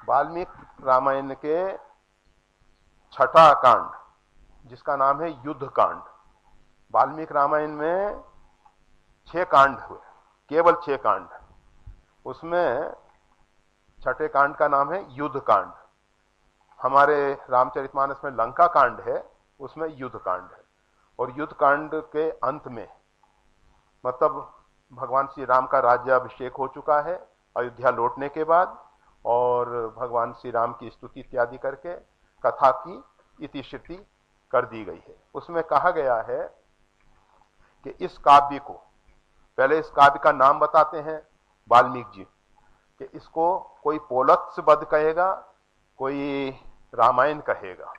वाल्मीकि रामायण के छठा कांड, जिसका नाम है युद्ध कांड। वाल्मीकि रामायण में 6 कांड हुए, केवल 6 कांड। उसमें छठे कांड का नाम है युद्ध कांड। हमारे रामचरितमानस में लंका कांड है, उसमें युद्ध कांड है। और युद्ध कांड के अंत में, मतलब भगवान श्री राम का राज्याभिषेक हो चुका है अयोध्या लौटने के बाद, और भगवान श्री राम की स्तुति इत्यादि करके कथा की इतिश्रुति कर दी गई है। उसमें कहा गया है कि इस काव्य को, पहले इस काव्य का नाम बताते हैं वाल्मीकि जी, कि इसको कोई पोलत्स वध कहेगा, कोई रामायण कहेगा।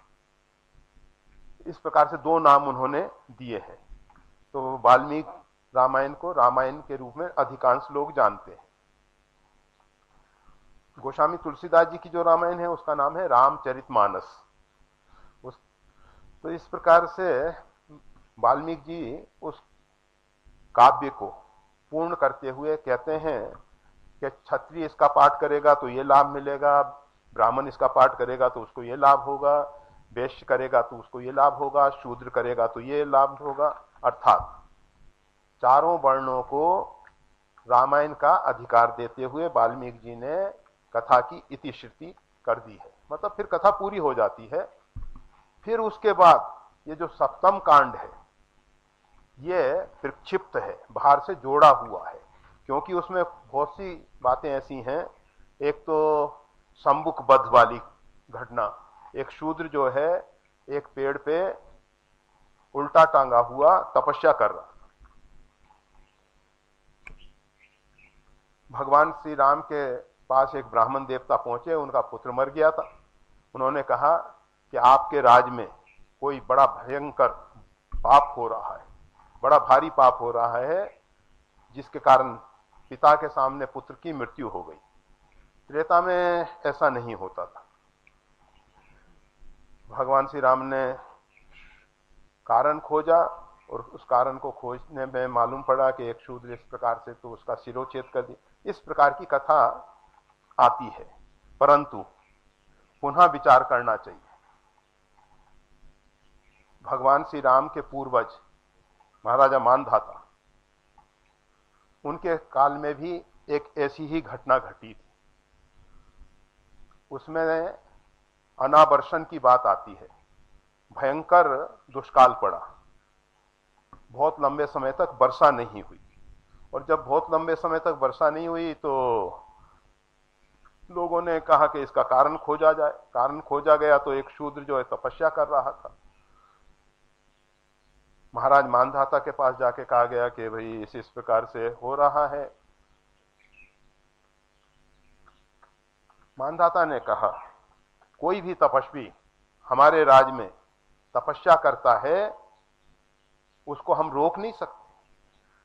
इस प्रकार से 2 नाम उन्होंने दिए हैं। तो वाल्मीकि रामायण को रामायण के रूप में अधिकांश लोग जानते हैं। गोस्वामी तुलसीदास जी की जो रामायण है उसका नाम है रामचरितमानस। तो इस प्रकार से वाल्मीकि जी उस काव्य को पूर्ण करते हुए कहते हैं कि क्षत्रिय इसका पाठ करेगा तो ये लाभ मिलेगा, ब्राह्मण इसका पाठ करेगा तो उसको ये लाभ होगा, वैश्य करेगा तो उसको ये लाभ होगा, शूद्र करेगा तो ये लाभ होगा। अर्थात चारों वर्णों को रामायण का अधिकार देते हुए वाल्मीकि जी ने कथा की इतिश्रुति कर दी है। मतलब फिर कथा पूरी हो जाती है। फिर उसके बाद ये जो सप्तम कांड है ये प्रक्षिप्त है, बाहर से जोड़ा हुआ है, क्योंकि उसमें बहुत सी बातें ऐसी हैं। एक तो सम्मुख वध वाली घटना, एक शूद्र जो है एक पेड़ पे उल्टा टांगा हुआ तपस्या कर रहा। भगवान श्री राम के पास एक ब्राह्मण देवता पहुंचे, उनका पुत्र मर गया था। उन्होंने कहा कि आपके राज में कोई बड़ा भयंकर पाप हो रहा है, बड़ा भारी पाप हो रहा है, जिसके कारण पिता के सामने पुत्र की मृत्यु हो गई। त्रेता में ऐसा नहीं होता था। भगवान श्री राम ने कारण खोजा और उस कारण को खोजने में मालूम पड़ा कि एक शूद्र इस प्रकार से तो उसका शिरोच्छेद कर दिया। इस प्रकार की कथा आती है, परंतु पुनः विचार करना चाहिए। भगवान श्री राम के पूर्वज महाराजा मानधाता, उनके काल में भी एक ऐसी ही घटना घटी थी। उसमें अनावर्षण की बात आती है। भयंकर दुष्काल पड़ा, बहुत लंबे समय तक वर्षा नहीं हुई। और जब बहुत लंबे समय तक वर्षा नहीं हुई तो लोगों ने कहा कि इसका कारण खोजा जाए। कारण खोजा गया तो एक शूद्र जो है तपस्या कर रहा था। महाराज मानधाता के पास जाके कहा गया कि भाई इस प्रकार से हो रहा है। मानधाता ने कहा कोई भी तपस्वी हमारे राज में तपस्या करता है उसको हम रोक नहीं सकते,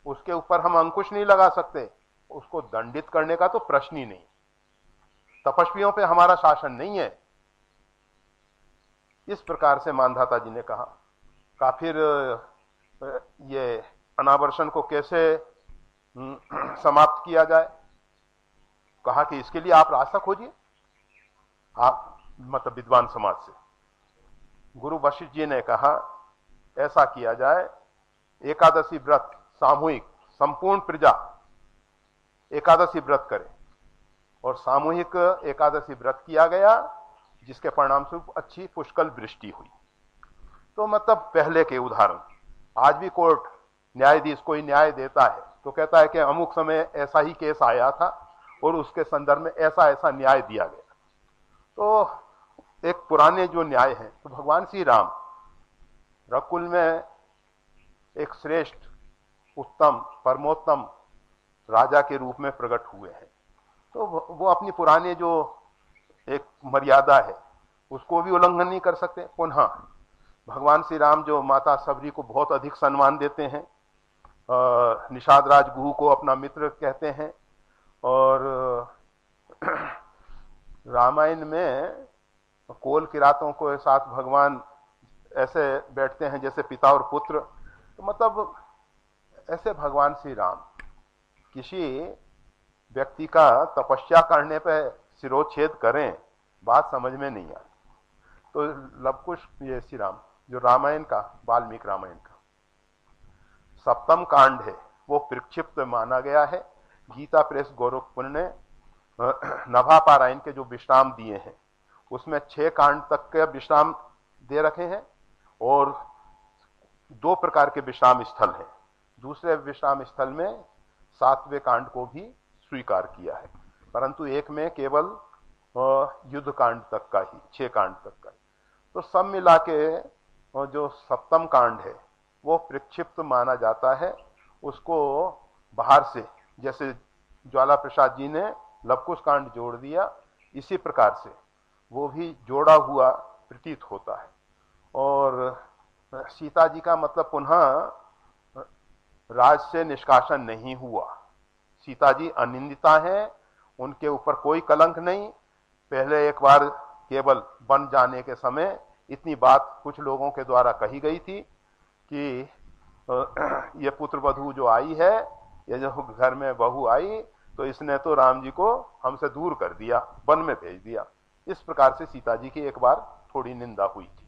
उसके ऊपर हम अंकुश नहीं लगा सकते, उसको दंडित करने का तो प्रश्न ही नहीं। तपस्वियों पे हमारा शासन नहीं है। इस प्रकार से मानधाता जी ने कहा फिर ये अनावर्षण को कैसे समाप्त किया जाए। कहा कि इसके लिए आप रास्ता खोजिए, आप मतलब विद्वान समाज से। गुरु वशिष्ठ जी ने कहा ऐसा किया जाए, एकादशी व्रत सामूहिक संपूर्ण प्रजा एकादशी व्रत करे। और सामूहिक एकादशी व्रत किया गया, जिसके परिणाम स्वरूप अच्छी पुष्कल वृष्टि हुई। तो मतलब पहले के उदाहरण, आज भी कोर्ट न्यायाधीश कोई न्याय देता है तो कहता है कि अमुक समय ऐसा ही केस आया था और उसके संदर्भ में ऐसा ऐसा न्याय दिया गया। तो एक पुराने जो न्याय हैं, तो भगवान श्री राम रकुल में एक श्रेष्ठ, उत्तम, परमोत्तम राजा के रूप में प्रकट हुए हैं। तो वो अपनी पुराने जो एक मर्यादा है उसको भी उल्लंघन नहीं कर सकते। पुनः भगवान श्री राम जो माता सबरी को बहुत अधिक सम्मान देते हैं, निषाद राज गुहू को अपना मित्र कहते हैं, और रामायण में कोल किरातों के साथ भगवान ऐसे बैठते हैं जैसे पिता और पुत्र। तो मतलब ऐसे भगवान श्री राम किसी व्यक्ति का तपस्या करने पर सिरोच्छेद करें, बात समझ में नहीं आती। तो लवकुश, ये श्री राम जो रामायण का, वाल्मीकि रामायण का सप्तम कांड है, वो प्रक्षिप्त माना गया है। गीता प्रेस गोरखपुर ने नभा पारायण के जो विश्राम दिए हैं उसमें 6 कांड तक के विश्राम दे रखे हैं, और 2 प्रकार के विश्राम स्थल हैं। दूसरे विश्राम स्थल में 7वें कांड को भी स्वीकार किया है, परंतु एक में केवल युद्ध कांड तक का ही, 6 कांड तक का ही। तो सब मिला के जो सप्तम कांड है वो प्रक्षिप्त माना जाता है। उसको बाहर से, जैसे ज्वाला प्रसाद जी ने लवकुश कांड जोड़ दिया, इसी प्रकार से वो भी जोड़ा हुआ प्रतीत होता है। और सीता जी का मतलब पुनः राज से निष्कासन नहीं हुआ। सीता जी अनिंदिता हैं, उनके ऊपर कोई कलंक नहीं। पहले एक बार केवल बन जाने के समय इतनी बात कुछ लोगों के द्वारा कही गई थी कि ये पुत्र वधू जो आई है, ये जो घर में बहू आई, तो इसने तो राम जी को हमसे दूर कर दिया, वन में भेज दिया। इस प्रकार से सीता जी की एक बार थोड़ी निंदा हुई थी।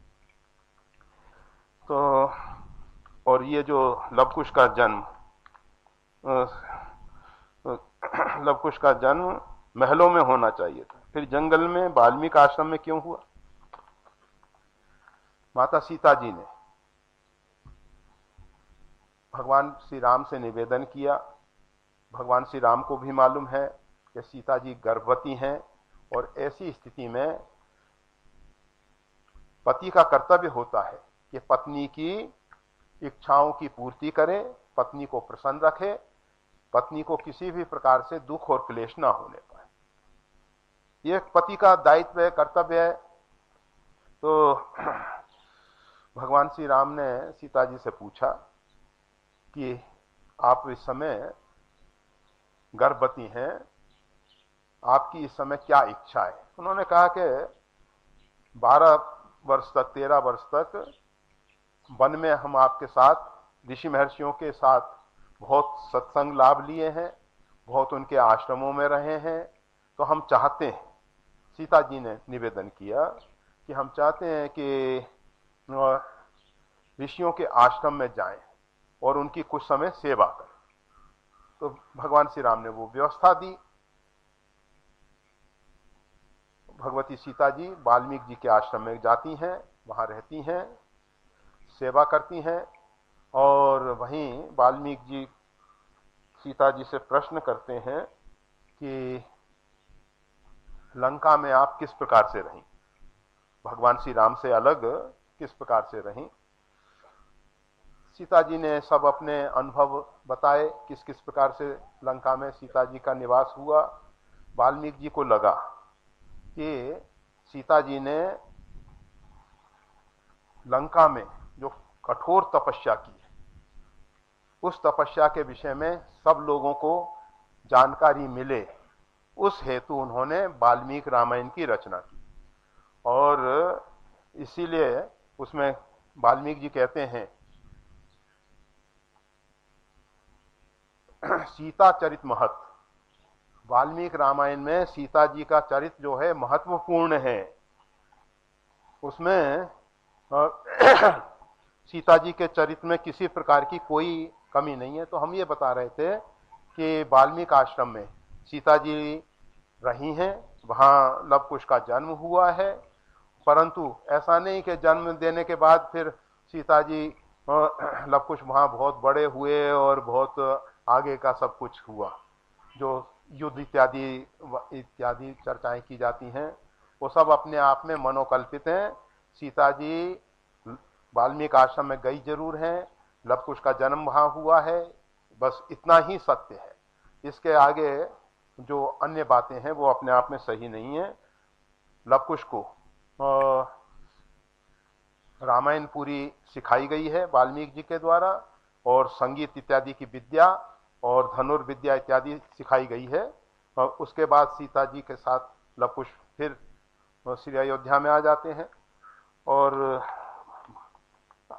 तो और ये जो लवकुश का जन्म, लवकुश का जन्म महलों में होना चाहिए था, फिर जंगल में वाल्मीकि आश्रम में क्यों हुआ? माता सीता जी ने भगवान श्री राम से निवेदन किया। भगवान श्री राम को भी मालूम है कि सीता जी गर्भवती हैं, और ऐसी स्थिति में पति का कर्तव्य होता है कि पत्नी की इच्छाओं की पूर्ति करे, पत्नी को प्रसन्न रखे, पत्नी को किसी भी प्रकार से दुख और क्लेश ना होने पाए। यह पति का दायित्व है, कर्तव्य है। तो भगवान श्री राम ने सीता जी से पूछा कि आप इस समय गर्भवती हैं, आपकी इस समय क्या इच्छा है? उन्होंने कहा कि 12 वर्ष तक, 13 वर्ष तक वन में हम आपके साथ, ऋषि महर्षियों के साथ बहुत सत्संग लाभ लिए हैं, बहुत उनके आश्रमों में रहे हैं, तो हम चाहते हैं, सीता जी ने निवेदन किया कि हम चाहते हैं कि ऋषियों के आश्रम में जाएं और उनकी कुछ समय सेवा करें। तो भगवान श्री राम ने वो व्यवस्था दी। भगवती सीता जी वाल्मीकि जी के आश्रम में जाती हैं, वहां रहती हैं, सेवा करती हैं, और वहीं वाल्मीकि जी सीता जी से प्रश्न करते हैं कि लंका में आप किस प्रकार से रहीं, भगवान श्री राम से अलग किस प्रकार से रहीं। सीता जी ने सब अपने अनुभव बताए, किस किस प्रकार से लंका में सीता जी का निवास हुआ। वाल्मीकि जी को लगा कि सीता जी ने लंका में जो कठोर तपस्या की है, उस तपस्या के विषय में सब लोगों को जानकारी मिले, उस हेतु उन्होंने वाल्मीकि रामायण की रचना की। और इसीलिए उसमें वाल्मीकि जी कहते हैं सीता चरित महत्व, वाल्मीकि रामायण में सीता जी का चरित्र जो है महत्वपूर्ण है। उसमें सीता जी के चरित्र में किसी प्रकार की कोई कमी नहीं है। तो हम ये बता रहे थे कि वाल्मीकि आश्रम में सीता जी रही हैं, वहां लवकुश का जन्म हुआ है, परंतु ऐसा नहीं कि जन्म देने के बाद फिर सीता जी, लवकुश वहां बहुत बड़े हुए और बहुत आगे का सब कुछ हुआ। जो युद्ध इत्यादि इत्यादि चर्चाएं की जाती हैं वो सब अपने आप में मनोकल्पित हैं। सीता जी वाल्मीकि आश्रम में गई जरूर हैं, लव कुश का जन्म वहां हुआ है, बस इतना ही सत्य है। इसके आगे जो अन्य बातें हैं वो अपने आप में सही नहीं है। लव कुश को रामायण पूरी सिखाई गई है वाल्मीकि जी के द्वारा, और संगीत इत्यादि की विद्या और धनुर्विद्या इत्यादि सिखाई गई है। और उसके बाद सीता जी के साथ लव कुश फिर श्री अयोध्या में आ जाते हैं, और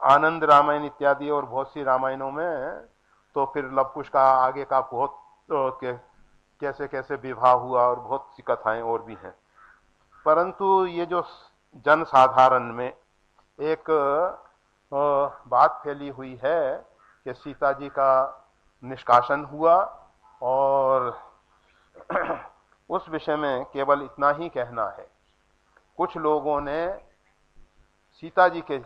आनंद रामायण इत्यादि और बहुत सी रामायणों में तो फिर लव कुश का आगे का बहुत कैसे कैसे विवाह हुआ और बहुत सी कथाएं और भी हैं। परंतु ये जो जन साधारण में एक बात फैली हुई है कि सीता जी का निष्कासन हुआ, और उस विषय में केवल इतना ही कहना है, कुछ लोगों ने सीता जी के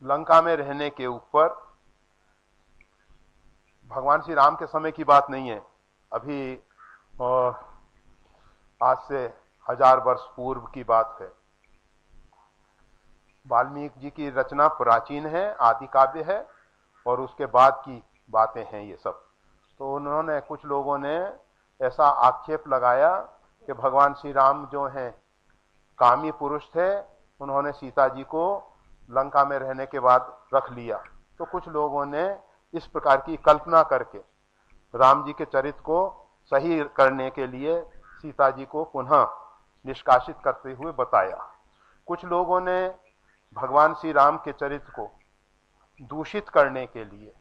लंका में रहने के ऊपर, भगवान श्री राम के समय की बात नहीं है, अभी आज से 1000 वर्ष पूर्व की बात है। वाल्मीकि जी की रचना प्राचीन है, आदि काव्य है, और उसके बाद की बातें हैं ये सब। तो उन्होंने, कुछ लोगों ने ऐसा आक्षेप लगाया कि भगवान श्री राम जो हैं कामी पुरुष थे, उन्होंने सीता जी को लंका में रहने के बाद रख लिया। तो कुछ लोगों ने इस प्रकार की कल्पना करके राम जी के चरित्र को सही करने के लिए सीता जी को पुनः निष्कासित करते हुए बताया। कुछ लोगों ने भगवान श्री राम के चरित्र को दूषित करने के लिए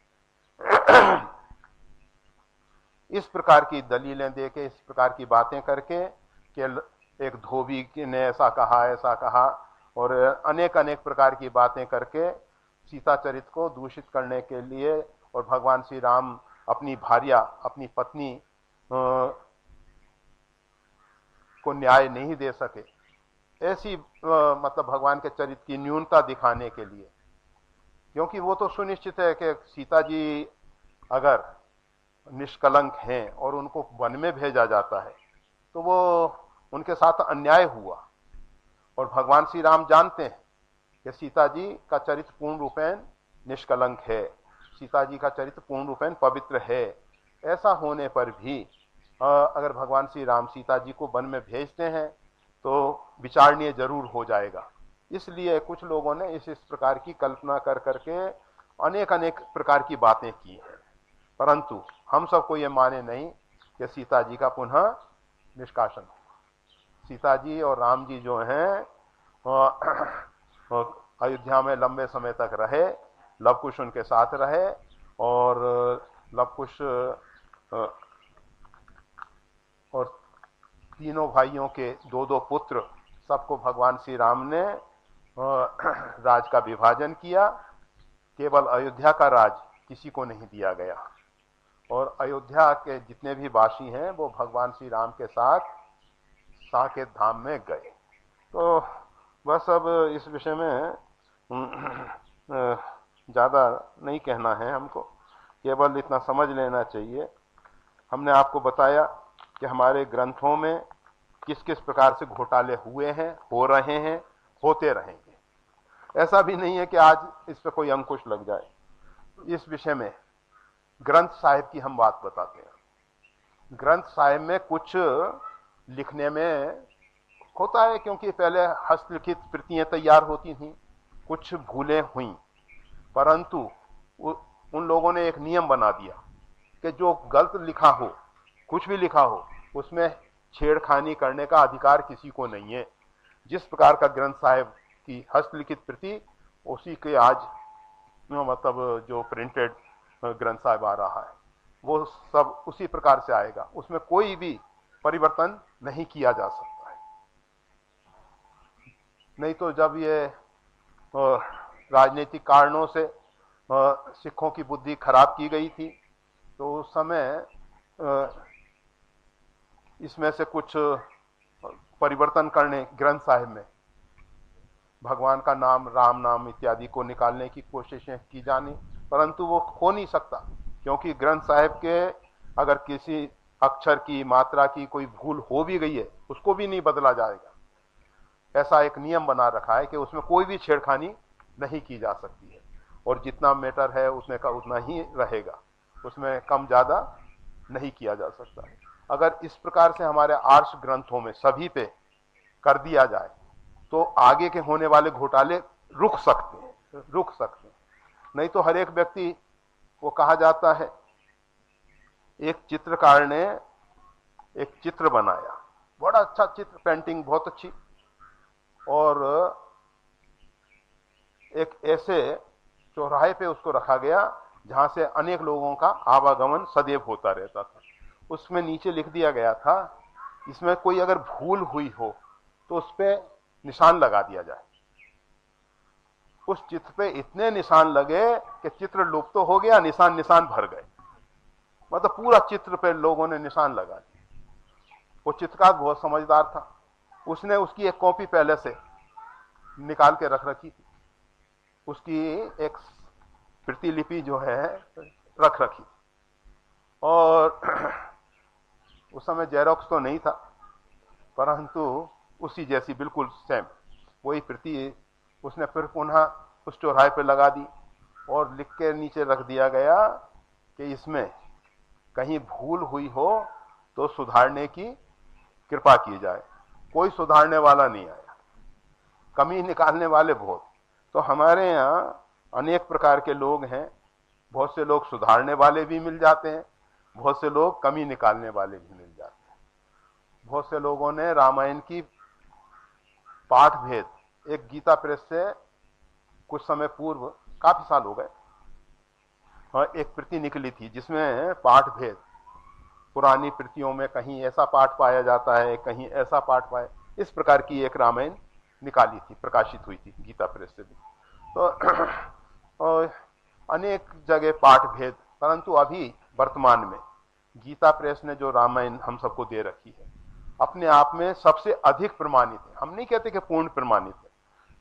इस प्रकार की दलीलें देके, इस प्रकार की बातें करके कि एक धोबी ने ऐसा कहा, और अनेक अनेक प्रकार की बातें करके सीता चरित्र को दूषित करने के लिए, और भगवान श्री राम अपनी भार्या, अपनी पत्नी को न्याय नहीं दे सके, ऐसी मतलब भगवान के चरित्र की न्यूनता दिखाने के लिए। क्योंकि वो तो सुनिश्चित है कि सीता जी अगर निष्कलंक हैं और उनको वन में भेजा जाता है तो वो उनके साथ अन्याय हुआ, और भगवान श्री राम जानते हैं कि सीता जी का चरित्र पूर्ण रूपेण निष्कलंक है, सीता जी का चरित्र पूर्ण रूपेण पवित्र है। ऐसा होने पर भी अगर भगवान श्री राम सीता जी को वन में भेजते हैं तो विचारणीय जरूर हो जाएगा। इसलिए कुछ लोगों ने इस प्रकार की कल्पना कर करके अनेक अनेक प्रकार की बातें की हैं। परंतु हम सबको ये माने नहीं कि सीता जी का पुनः निष्कासन हो। सीता जी और राम जी जो हैं अयोध्या में लंबे समय तक रहे, लव कुश उनके साथ रहे, और लव कुश और तीनों भाइयों के 2-2 पुत्र, सबको भगवान श्री राम ने राज का विभाजन किया। केवल अयोध्या का राज किसी को नहीं दिया गया, और अयोध्या के जितने भी वासी हैं वो भगवान श्री राम के साथ साकेत धाम में गए। तो बस अब इस विषय में ज़्यादा नहीं कहना है हमको, केवल इतना समझ लेना चाहिए। हमने आपको बताया कि हमारे ग्रंथों में किस किस प्रकार से घोटाले हुए हैं, हो रहे हैं, होते रहेंगे। ऐसा भी नहीं है कि आज इस पर कोई अंकुश लग जाए। इस विषय में ग्रंथ साहिब की हम बात बताते हैं। ग्रंथ साहिब में कुछ लिखने में होता है, क्योंकि पहले हस्तलिखित प्रतियां तैयार होती थीं, कुछ भूलें हुई, परंतु उन लोगों ने एक नियम बना दिया कि जो गलत लिखा हो, कुछ भी लिखा हो, उसमें छेड़खानी करने का अधिकार किसी को नहीं है। जिस प्रकार का ग्रंथ साहिब की हस्तलिखित प्रति, उसी के आज मतलब जो प्रिंटेड ग्रंथ साहिब आ रहा है वो सब उसी प्रकार से आएगा, उसमें कोई भी परिवर्तन नहीं किया जा सकता है। नहीं तो जब ये राजनीतिक कारणों से सिखों की बुद्धि खराब की गई थी, तो उस समय इसमें से कुछ परिवर्तन करने ग्रंथ साहिब में भगवान का नाम, राम नाम इत्यादि को निकालने की कोशिशें की जानी, परंतु वो हो नहीं सकता, क्योंकि ग्रंथ साहिब के अगर किसी अक्षर की, मात्रा की कोई भूल हो भी गई है उसको भी नहीं बदला जाएगा। ऐसा एक नियम बना रखा है कि उसमें कोई भी छेड़खानी नहीं की जा सकती है, और जितना मैटर है उसने का उतना ही रहेगा, उसमें कम ज्यादा नहीं किया जा सकता है। अगर इस प्रकार से हमारे आर्ष ग्रंथों में सभी पे कर दिया जाए तो आगे के होने वाले घोटाले रुक सकते हैं। नहीं तो हर एक व्यक्ति, वो कहा जाता है, एक चित्रकार ने एक चित्र बनाया, बड़ा अच्छा चित्र, पेंटिंग बहुत अच्छी, और एक ऐसे चौराहे पे उसको रखा गया जहां से अनेक लोगों का आवागमन सदैव होता रहता था। उसमें नीचे लिख दिया गया था, इसमें कोई अगर भूल हुई हो तो उस पर निशान लगा दिया जाए। उस चित्र पे इतने निशान लगे कि चित्र लुप्त तो हो गया, निशान भर गए, मतलब पूरा चित्र पे लोगों ने निशान लगा दिए। वो चित्रकार बहुत समझदार था, उसने उसकी एक कॉपी पहले से निकाल के रख रखी थी, उसकी एक प्रतिलिपि जो है रख रखी, और उस समय जेरोक्स तो नहीं था, परंतु उसी जैसी बिल्कुल सेम वही प्रति उसने फिर पुनः उस चौराहे पर लगा दी, और लिख के नीचे रख दिया गया कि इसमें कहीं भूल हुई हो तो सुधारने की कृपा की जाए। कोई सुधारने वाला नहीं आया, कमी निकालने वाले बहुत। तो हमारे यहाँ अनेक प्रकार के लोग हैं, बहुत से लोग सुधारने वाले भी मिल जाते हैं, बहुत से लोग कमी निकालने वाले भी मिल जाते हैं। बहुत से लोगों ने रामायण की पाठ भेद, एक गीता प्रेस से कुछ समय पूर्व, काफी साल हो गए, और एक प्रति निकली थी जिसमें पाठ भेद, पुरानी प्रतियों में कहीं ऐसा पाठ पाया जाता है, कहीं ऐसा पाठ पाया, इस प्रकार की एक रामायण निकाली थी, प्रकाशित हुई थी गीता प्रेस से भी। तो और अनेक जगह पाठ भेद, परंतु अभी वर्तमान में गीता प्रेस ने जो रामायण हम सबको दे रखी है, अपने आप में सबसे अधिक प्रमाणित है। हम नहीं कहते कि पूर्ण प्रमाणित है,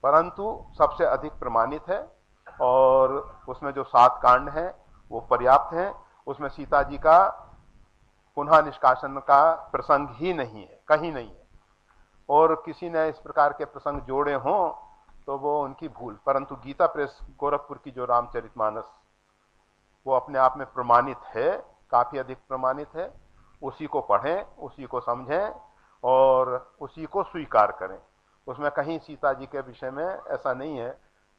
परंतु सबसे अधिक प्रमाणित है, और उसमें जो 7 कांड हैं वो पर्याप्त हैं। उसमें सीता जी का पुनः निष्कासन का प्रसंग ही नहीं है, कहीं नहीं है, और किसी ने इस प्रकार के प्रसंग जोड़े हों तो वो उनकी भूल। परंतु गीता प्रेस गोरखपुर की जो रामचरितमानस, वो अपने आप में प्रमाणित है, काफी अधिक प्रमाणित है। उसी को पढ़ें, उसी को समझें और उसी को स्वीकार करें। उसमें कहीं सीता जी के विषय में ऐसा नहीं है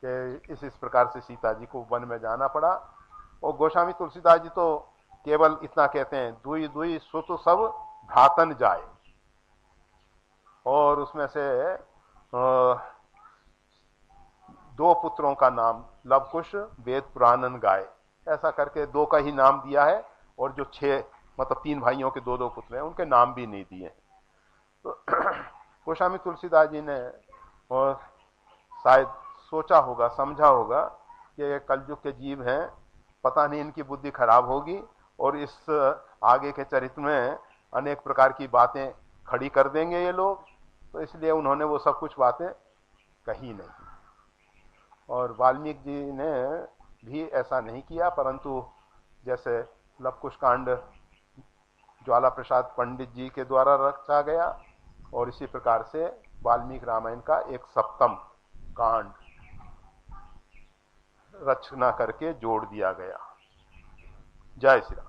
कि इस प्रकार से सीता जी को वन में जाना पड़ा। और गोस्वामी तुलसीदास जी तो केवल इतना कहते हैं, दुई दुई सुत सब भ्रातन जाए, और उसमें से 2 पुत्रों का नाम लवकुश वेद पुराणन गाए, ऐसा करके 2 का ही नाम दिया है, और जो 6 मतलब 3 भाइयों के 2-2 पुत्र हैं उनके नाम भी नहीं दिए। तो गोस्वामी तुलसीदास जी ने और शायद सोचा होगा, समझा होगा कि ये कलयुग के जीव हैं, पता नहीं इनकी बुद्धि खराब होगी और इस आगे के चरित्र में अनेक प्रकार की बातें खड़ी कर देंगे ये लोग, तो इसलिए उन्होंने वो सब कुछ बातें कही नहीं। और वाल्मीकि जी ने भी ऐसा नहीं किया, परंतु जैसे लवकुश कांड ज्वाला प्रसाद पंडित जी के द्वारा रचा गया, और इसी प्रकार से वाल्मीकि रामायण का एक 7वां कांड रचना करके जोड़ दिया गया। जय श्री राम।